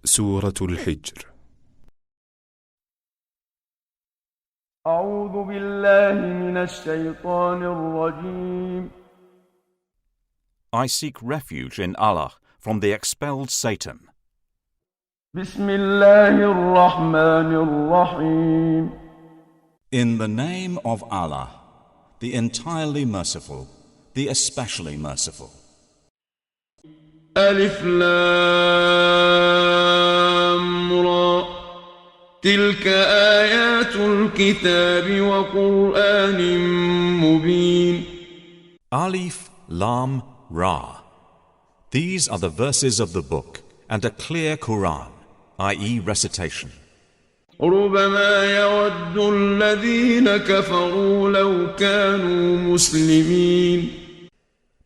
سورة الحجر. أعوذ بالله من الشيطان الرجيم. I seek refuge in Allah from the expelled Satan. بسم الله الرحمن الرحيم. In the name of Allah, the entirely merciful, the especially merciful. ألف لام را تلك آيات الكتاب وقرآن مبين. Alif, Lam, Ra. These are the verses of the book and a clear Quran, i.e. recitation. ربما يود الذين كفروا لو كانوا مسلمين.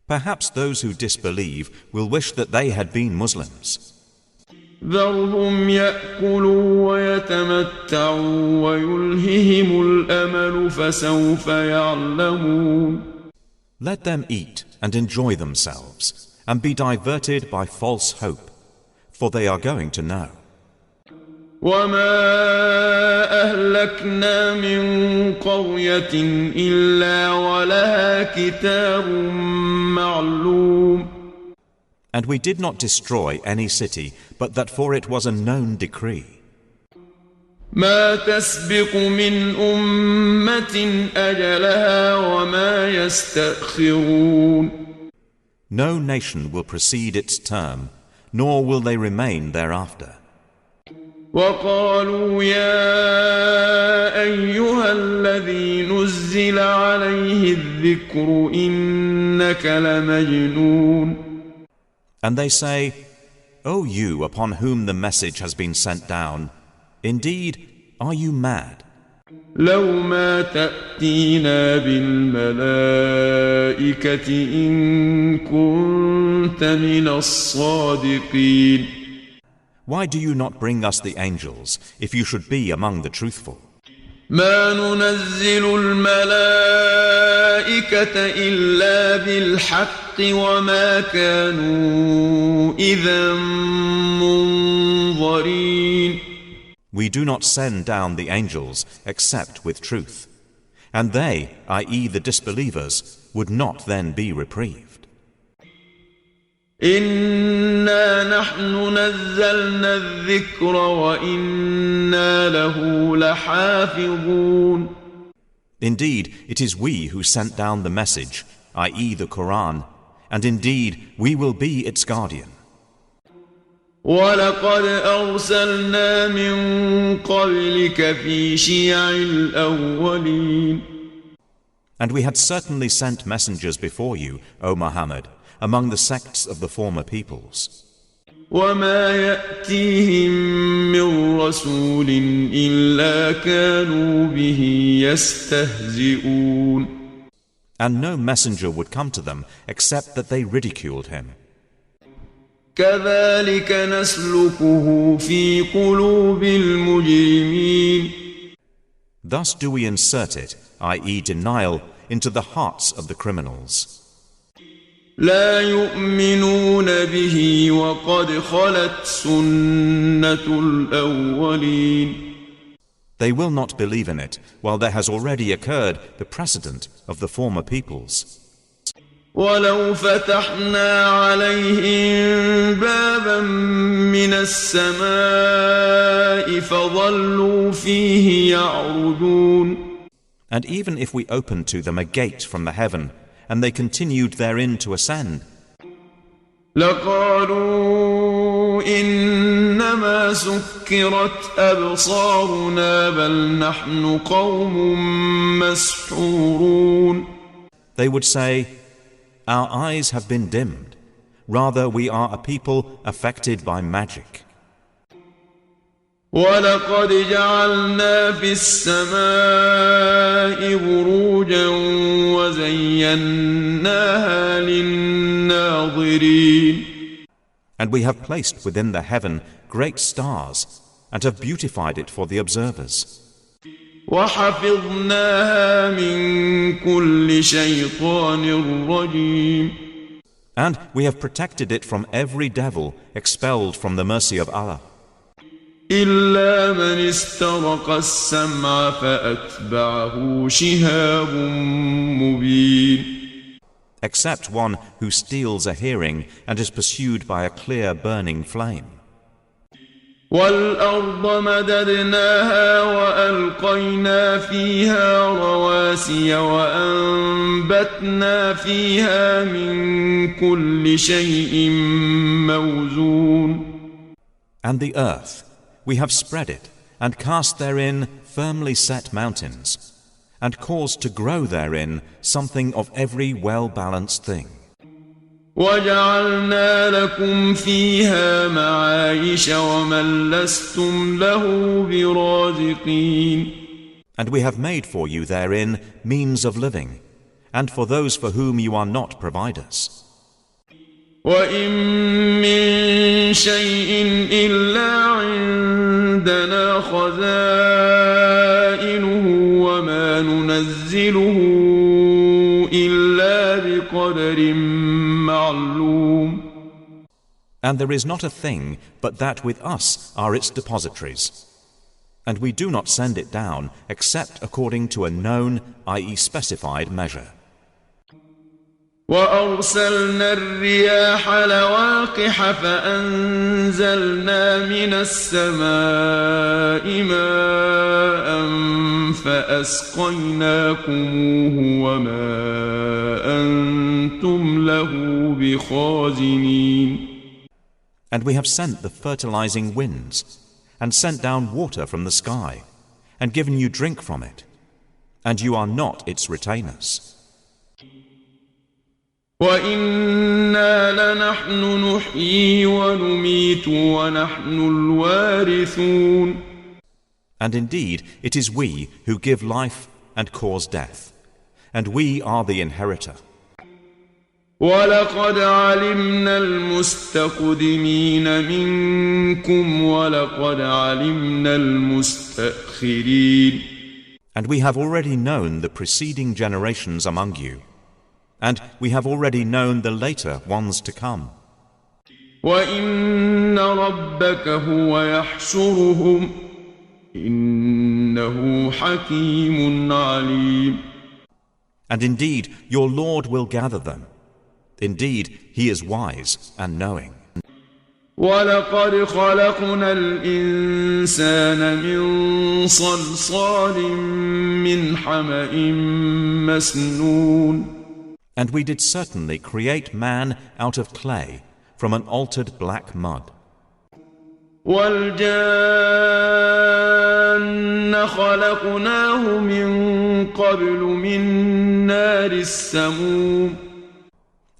Perhaps those who disbelieve will wish that they had been Muslims. ذرهم يأكلوا ويتمتعوا ويلههم الأمل فسوف يعلمون. Let them eat and enjoy themselves and be diverted by false hope, for they are going to know. وما أهلكنا من قرية إلا ولها كتاب معلوم. And we did not destroy any city, but that for it was a known decree. ما تسبق من أمة أجلها وما يستأخرون. No nation will precede its term, nor will they remain thereafter. وقالوا يا أيها الذي نزل عليه الذكر إنك لمجنون. And they say, O you upon whom the message has been sent down, indeed, are you mad? لو ما تأتينا بالملائكة إن كنت من الصادقين. Why do you not bring us the angels, if you should be among the truthful? ما ننزل الملائكة إلا بالحق وما كانوا إذا منظرين. We do not send down the angels except with truth, and they, i.e. the disbelievers, would not then be reprieved. إنا نحن نزلنا الذكر وإنا له لحافظون. Indeed, it is we who sent down the message, i.e. the Quran, and indeed we will be its guardian. ولقد أرسلنا من قبلك في شيع الأولين. And we had certainly sent messengers before you, O Muhammad, among the sects of the former peoples. وما يأتيهم من رسول إلا كانوا به يستهزئون. And no messenger would come to them except that they ridiculed him. كذلك نسلكه في قلوب المجرمين. Thus do we insert it, i.e. denial, into the hearts of the criminals. لا يؤمنون به وقد خلت سنة الأولين. They will not believe in it, while there has already occurred the precedent of the former peoples. ولو فتحنا عليهم بابا من السماء فظلوا فيه يعرجون. And even if we opened to them a gate from the heaven, and they continued therein to ascend, لقالوا إنما سكرت أبصارنا بل نحن قوم مسحورون. They would say, Our eyes have been dimmed. Rather, we are a people affected by magic. ولقد جعلنا في السماء بروجا وزيناها للناظرين. And we have placed within the heaven great stars and have beautified it for the observers. وحفظناها من كل شيطان رجيم. And we have protected it from every devil expelled from the mercy of Allah. إلا من استرق السمع فأتبعه شهاب مبين. Except one who steals a hearing and is pursued by a clear burning flame. والأرض مددناها وألقينا فيها رواسي وأنبتنا فيها من كل شيء موزون. And the earth, we have spread it and cast therein firmly set mountains, and caused to grow therein something of every well-balanced thing. وجعلنا لكم فيها معايش ومن لستم له برازقين. And we have made for you therein means of living, and for those for whom you are not providers. وإن من شيء إلا عندنا خزائنه وما ننزله إلا بقدر معلوم. And there is not a thing but that with us are its depositories. And we do not send it down except according to a known, i.e. specified measure. وأرسلنا الرياح لواقح فأنزلنا من السماء ماء فأسقيناكموه وما أنتم له بخازنين. And we have sent the fertilizing winds, and sent down water from the sky, and given you drink from it, and you are not its retainers. وَإِنَّا لَنَحْنُ نُحْيِي وَنُمِيتُ وَنَحْنُ الْوَارِثُونَ. And indeed, it is we who give life and cause death, and we are the inheritor. وَلَقَدْ عَلِمْنَا الْمُسْتَقْدِمِينَ مِنكُمْ وَلَقَدْ عَلِمْنَا الْمُسْتَأْخِرِينَ. And we have already known the preceding generations among you, and we have already known the later ones to come. وَإِنَّ رَبَّكَ هُوَ يَحْشُرُهُمْ إِنَّهُ حَكِيمٌ عَلِيمٌ. And indeed, your Lord will gather them. Indeed, He is wise and knowing. وَلَقَدْ خَلَقْنَا الْإِنسَانَ مِنْ صَلْصَالٍ مِنْ حَمَإٍ مَسْنُونٍ. And we did certainly create man out of clay from an altered black mud. وَالْجَانَّ خَلَقْنَاهُ مِنْ قَبْلُ مِنْ نَارِ السَّمُومِ.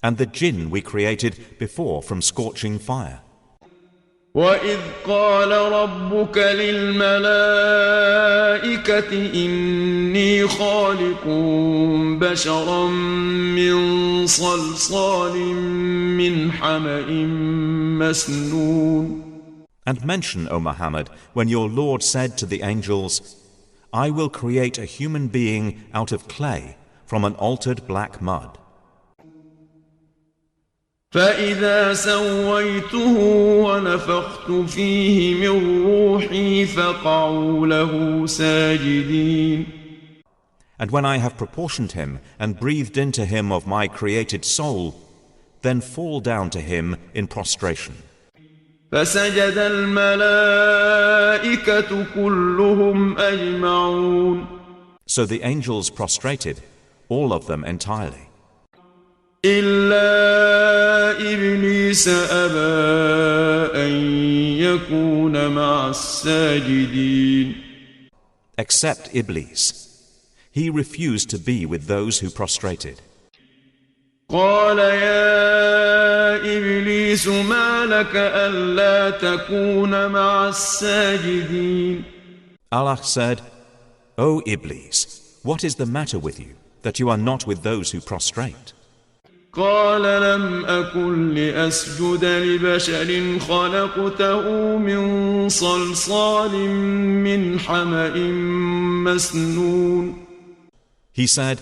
And the jinn we created before from scorching fire. وَإِذْ قَالَ رَبُّكَ لِلْمَلَائِكَةِ إِنِّي خَالِقٌ بَشَرًا مِّن صَلْصَالٍ مِّنْ حَمَإٍ مَسْنُونٍ. And mention, O Muhammad, when your Lord said to the angels, I will create a human being out of clay from an altered black mud. فَإِذَا سَوَّيْتُهُ وَنَفَخْتُ فِيهِ مِنْ رُوحِي فَقَعُوا لَهُ سَاجِدِينَ. And when I have proportioned him and breathed into him of my created soul, then fall down to him in prostration. فَسَجَدَ الْمَلَائِكَةُ كُلُّهُمْ أَجْمَعُونَ. So the angels prostrated, all of them entirely. إِلَّا إِبْلِيسَ أَبَى أَن يَكُونَ مَعَ السَّاجِدِينَ. Except Iblis. He refused to be with those who prostrated. قَالَ يَا إِبْلِيسُ مَا لَكَ أَلَّا تَكُونَ مَعَ السَّاجِدِينَ. Allah said, O Iblis, what is the matter with you, that you are not with those who prostrate? قال لم أكن لأسجد لبشر خلقته من صلصال من حمأ مسنون. He said,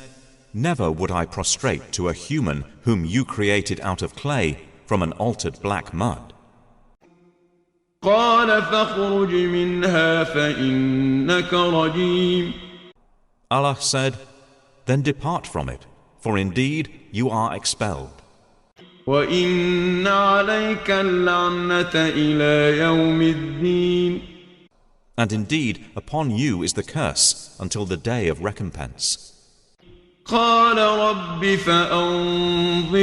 Never would I prostrate to a human whom you created out of clay from an altered black mud. قال فاخرج منها فإنك رجيم. Allah said, then depart from it, for indeed you are expelled. وإن عليك اللعنة إلى يوم الدين. And indeed upon you is the curse until the day of recompense. قال رب فأنظرني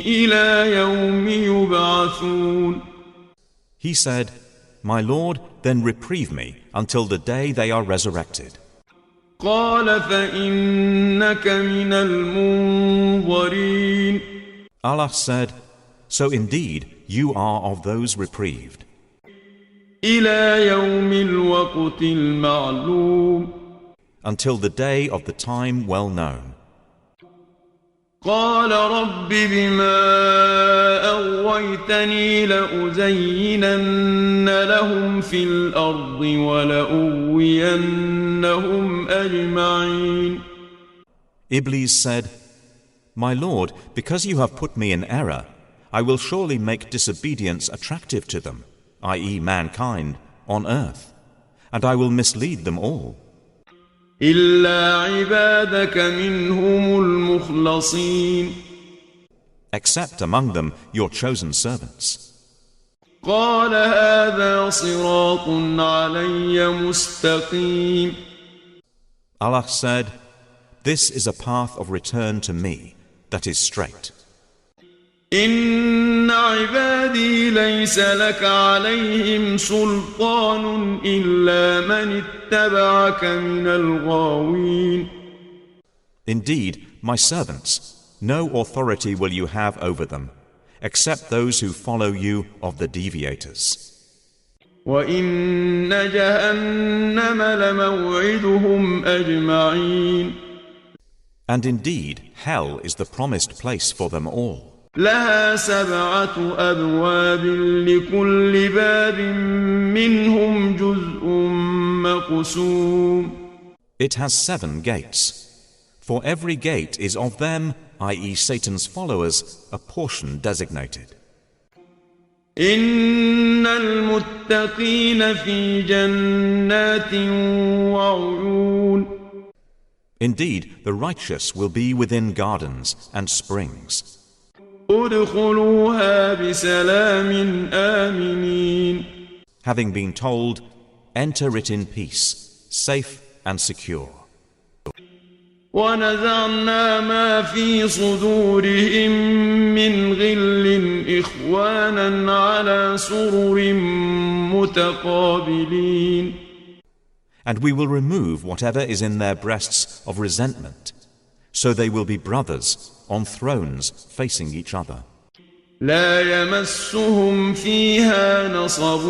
إلى يوم يبعثون. He said, my Lord, then reprieve me until the day they are resurrected. قال فإنك من المنظرين. Allah said, so indeed you are of those reprieved. إلى يوم الوقت المعلوم. Until the day of the time well known. قال رب بما أغويتني لأزينن لهم في الأرض ولأغوينهم أجمعين. Iblis said, my Lord, because you have put me in error, I will surely make disobedience attractive to them, i.e. mankind, on earth, and I will mislead them all. إلا عبادك منهم المخلصين. Except among them your chosen servants. قال هذا صراط علي مستقيم. Allah said, this is a path of return to me that is straight. إن عبادي ليس لك عليهم سلطان إلا من اتبعك من الغاوين. Indeed, my servants, no authority will you have over them, except those who follow you of the deviators. وإن جهنم لموعدهم أجمعين. And indeed, hell is the promised place for them all. لها 7 أبواب لكل باب منهم جزء مقسوم. It has 7 gates. For every gate is of them, i.e. Satan's followers, a portion designated. إن المتقين في جنات وعيون. Indeed, the righteous will be within gardens and springs. ادخلوها بسلام آمنين. Having been told, enter it in peace, safe and secure. ونزعنا ما في صدورهم من غل إخوانا على سرر متقابلين. And we will remove whatever is in their breasts of resentment, so they will be brothers on thrones facing each other. لا يمسهم فيها نصب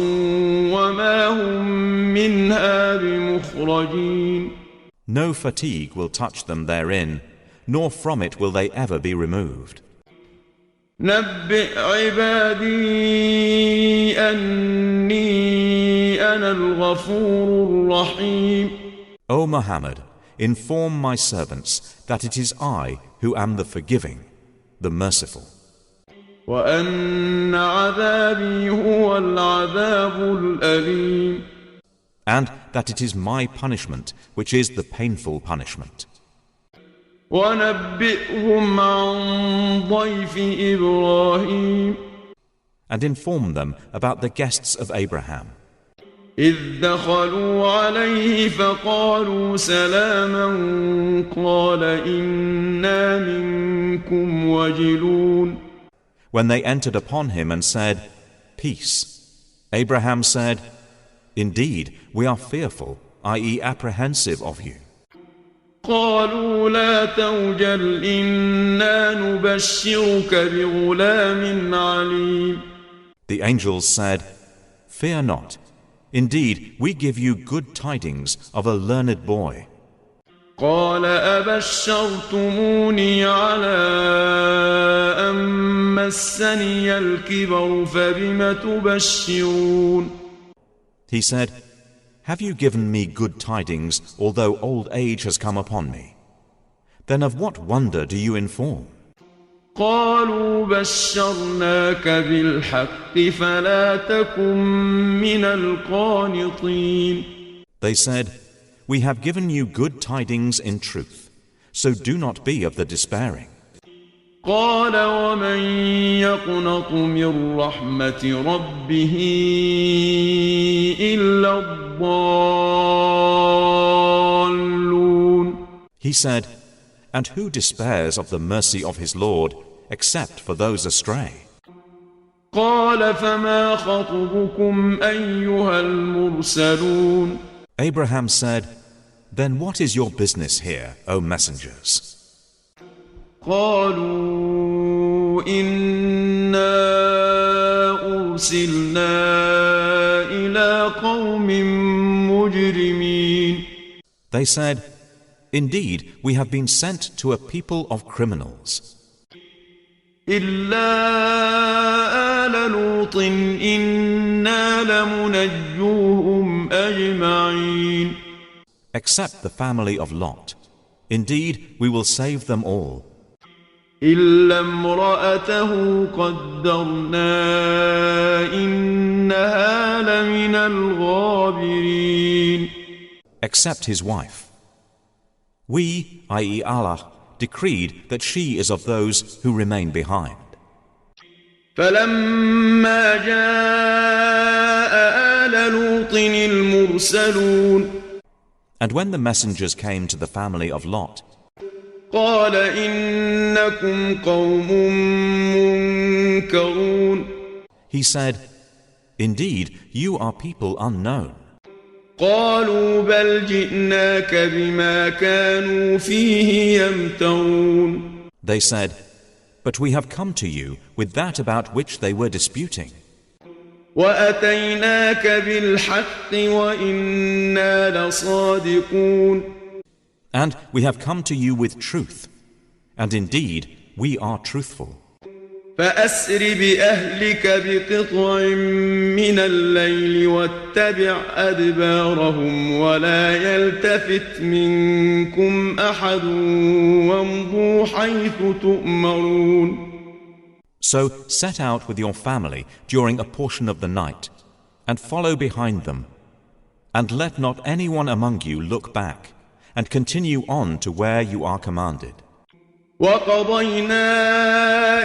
وما هم منها بمخرجين. No fatigue will touch them therein, nor from it will they ever be removed. نبئ عبادي أني أنا الغفور الرحيم. O Muhammad, inform my servants that it is I who am the forgiving, the merciful. وأن عذابي هو العذاب الأليم. And that it is my punishment which is the painful punishment. ونبئهم عن ضيف إبراهيم. And inform them about the guests of Abraham. إذ دخلوا عليه فقالوا سلاما قال إنا منكم وجلون. When they entered upon him and said, peace, Abraham said, indeed, we are fearful, i.e. apprehensive of you. قالوا لا توجل إنا نبشرك بغلام عليم. The angels said, fear not. Indeed, we give you good tidings of a learned boy. قال أبشرتموني على أن مسني الكبر فبم تبشرون. He said, have you given me good tidings, although old age has come upon me? Then of what wonder do you inform? قالوا بشرناك بالحق فلا تكن من القانطين. They said, "We have given you good tidings in truth, so do not be of the despairing." قال ومن يقنط من رحمة ربه إلا الضالون. He said, "And who despairs of the mercy of his Lord except for those astray?" قال فما خطبكم أيها المرسلون. Abraham said, "Then what is your business here, O messengers?" قالوا إنا أرسلنا إلى قوم مجرمين. They said, "Indeed, we have been sent to a people of criminals. إلا آل لوط إنا لمنجوهم أجمعين. Except the family of Lot. Indeed, we will save them all. إلا امرأته قدرنا إنها لمن الغابرين. Except his wife. We, i.e. Allah, decreed that she is of those who remain behind. فلما جاء آل لوط المرسلون. And when the messengers came to the family of Lot, قال إنكم قوم منكرون. he said, "Indeed, you are people unknown." قالوا بل جئناك بما كانوا فيه يمترون. They said, "But we have come to you with that about which they were disputing. وأتيناك بالحق وإنا لصادقون. And we have come to you with truth. And indeed, we are truthful. فأسر بأهلك بقطع من الليل واتبع أدبارهم ولا يلتفت منكم أحد وامضوا حيث تؤمرون. So set out with your family during a portion of the night, and follow behind them, and let not anyone among you look back, and continue on to where you are commanded. وقضينا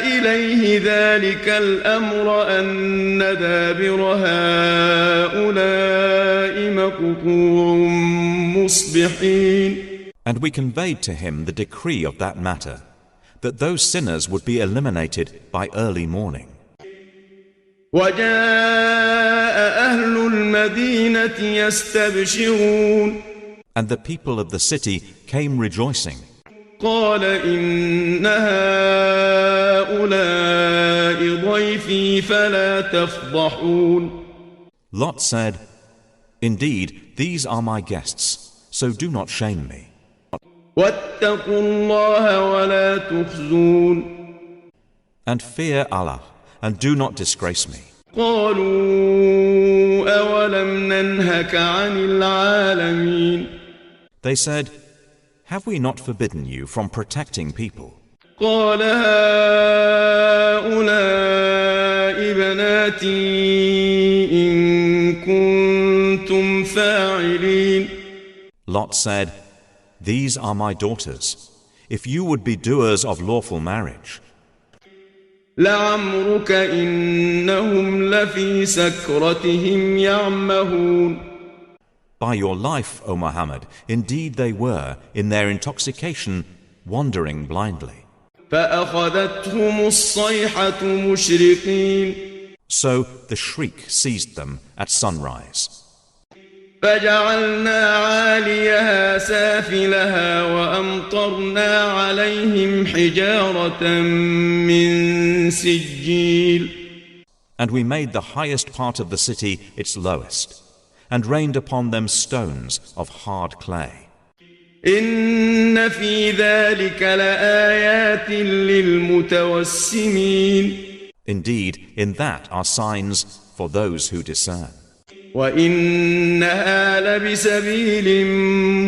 إليه ذلك الأمر أن دابر هؤلاء مقطوع مصبحين. And we conveyed to him the decree of that matter, that those sinners would be eliminated by early morning. وجاء أهل المدينة يستبشرون. And the people of the city came rejoicing. قال إن هؤلاء ضيفي فلا تفضحون. Lot said, "Indeed, these are my guests, so do not shame me. واتقوا الله ولا تخزون. And fear Allah, and do not disgrace me." قالوا أولم ننهك عن العالمين. They said, "Have we not forbidden you from protecting people?" قال هؤلاء بناتي إن كنتم فاعلين. Lot said, "These are my daughters, if you would be doers of lawful marriage." لعمرك إنهم لفي سكرتهم يعمهون. By your life, O Muhammad, indeed they were, in their intoxication, wandering blindly. فأخذتهم الصيحة مشرقين. So the shriek seized them at sunrise. فجعلنا عاليها سافلها وأمطرنا عليهم حجارة من سجيل. And we made the highest part of the city its lowest, and rained upon them stones of hard clay. إن في ذلك لآيات للمتوسمين. Indeed, in that are signs for those who discern. وإنها لبسبيل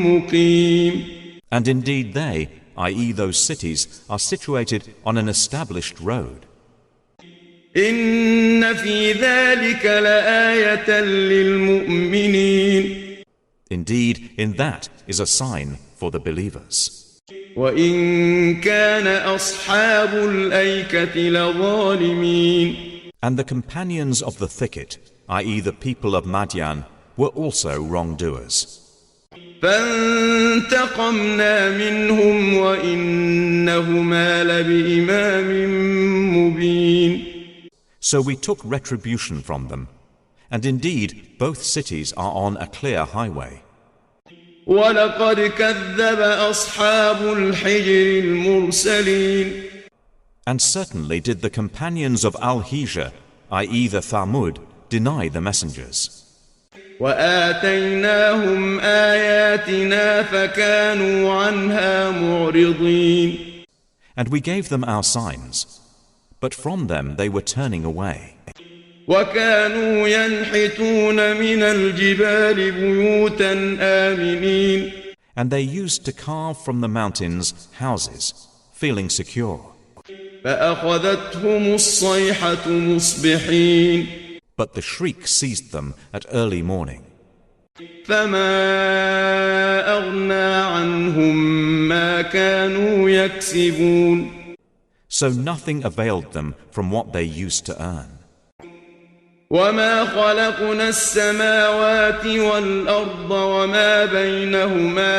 مقيم. And indeed they i.e. those cities, are situated on an established road. إن في ذلك لآية للمؤمنين. Indeed, in that is a sign for the believers. وإن كان أصحاب الأيكة لظالمين. And the companions of the thicket, i.e. the people of Madian, were also wrongdoers. فانتقمنا منهم وإنهما لبإمام مبين. So we took retribution from them, and indeed both cities are on a clear highway. ولقد كذب أصحاب الحجر المرسلين. And certainly did the companions of Al-Hijr, i.e. the Thamud, deny the messengers. وآتيناهم آياتنا فكانوا عنها معرضين. And we gave them our signs, but from them they were turning away. وكانوا ينحتون من الجبال بيوتا آمنين. And they used to carve from the mountains houses, feeling secure. فأخذتهم الصيحة مصبحين. But the shriek seized them at early morning. فما أغنى عنهم ما كانوا يكسبون. So nothing availed them from what they used to earn. وما خلقنا السماوات والأرض وما بينهما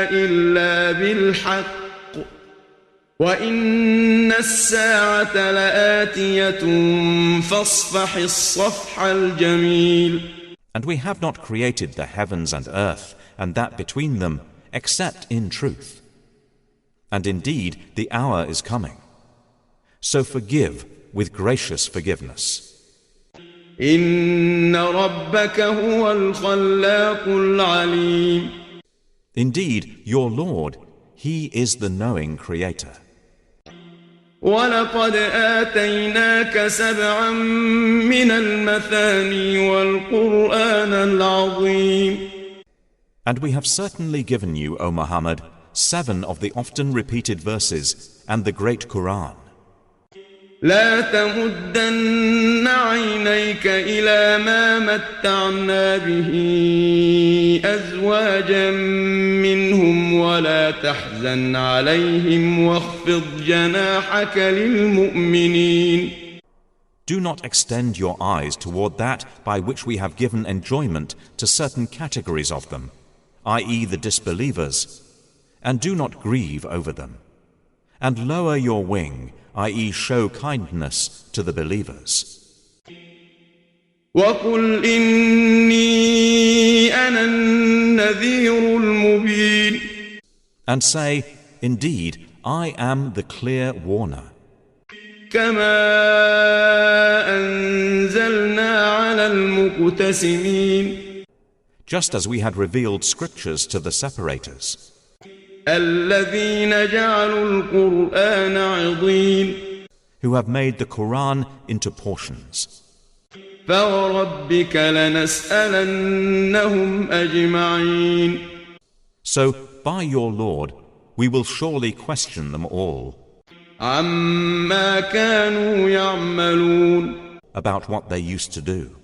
إلا بالحق وإن الساعة لآتية فاصفح الصفح الجميل. And we have not created the heavens and earth and that between them except in truth. And indeed the hour is coming. So forgive with gracious forgiveness. إن ربك هو الخلاق العليم. Indeed, your Lord, He is the knowing Creator. ولقد آتيناك سبعا من المثاني والقرآن العظيم. And we have certainly given you, O Muhammad, 7 of the often repeated verses and the great Quran. لا تمدن عينيك إلى ما متعنا به أزواجا منهم ولا تحزن عليهم واخفض جناحك للمؤمنين. Do not extend your eyes toward that by which we have given enjoyment to certain categories of them, i.e. the disbelievers, and do not grieve over them. And lower your wing, i.e. show kindness to the believers. وَقُلْ إِنِّي أَنَا النَّذِيرُ الْمُبِينُ. And say, indeed, I am the clear warner. كَمَا أَنزَلْنَا عَلَى الْمُقْتَسِمِينَ. Just as we had revealed scriptures to the separators. الذين جعلوا القرآن عضين. Who have made the Quran into portions. فوربك لنسألنهم أجمعين. So, by your Lord, we will surely question them all. عما كانوا يعملون. About what they used to do.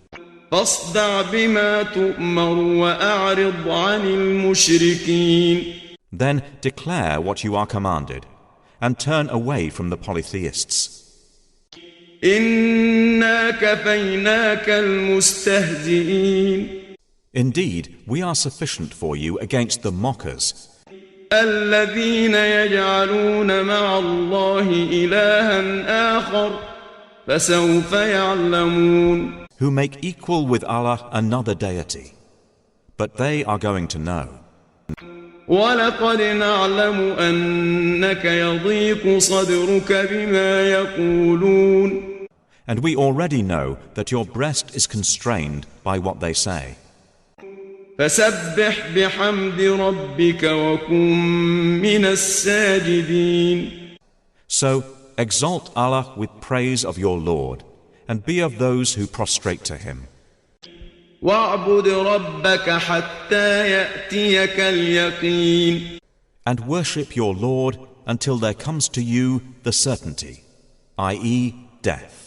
فاصدع بما تؤمر وأعرض عن المشركين. Then declare what you are commanded, and turn away from the polytheists. إنا كفيناك المستهزئين. Indeed, we are sufficient for you against the mockers. الذين يجعلون مع الله إلها آخر فسوف يعلمون. Who make equal with Allah another deity. But they are going to know. ولقد نعلم أنك يضيق صدرك بما يقولون. And we already know that your breast is constrained by what they say. فسبح بحمد ربك وكن من الساجدين. So exalt Allah with praise of your Lord, and be of those who prostrate to Him. واعبد ربك حتى يأتيك اليقين. And worship your Lord until there comes to you the certainty, i.e., death.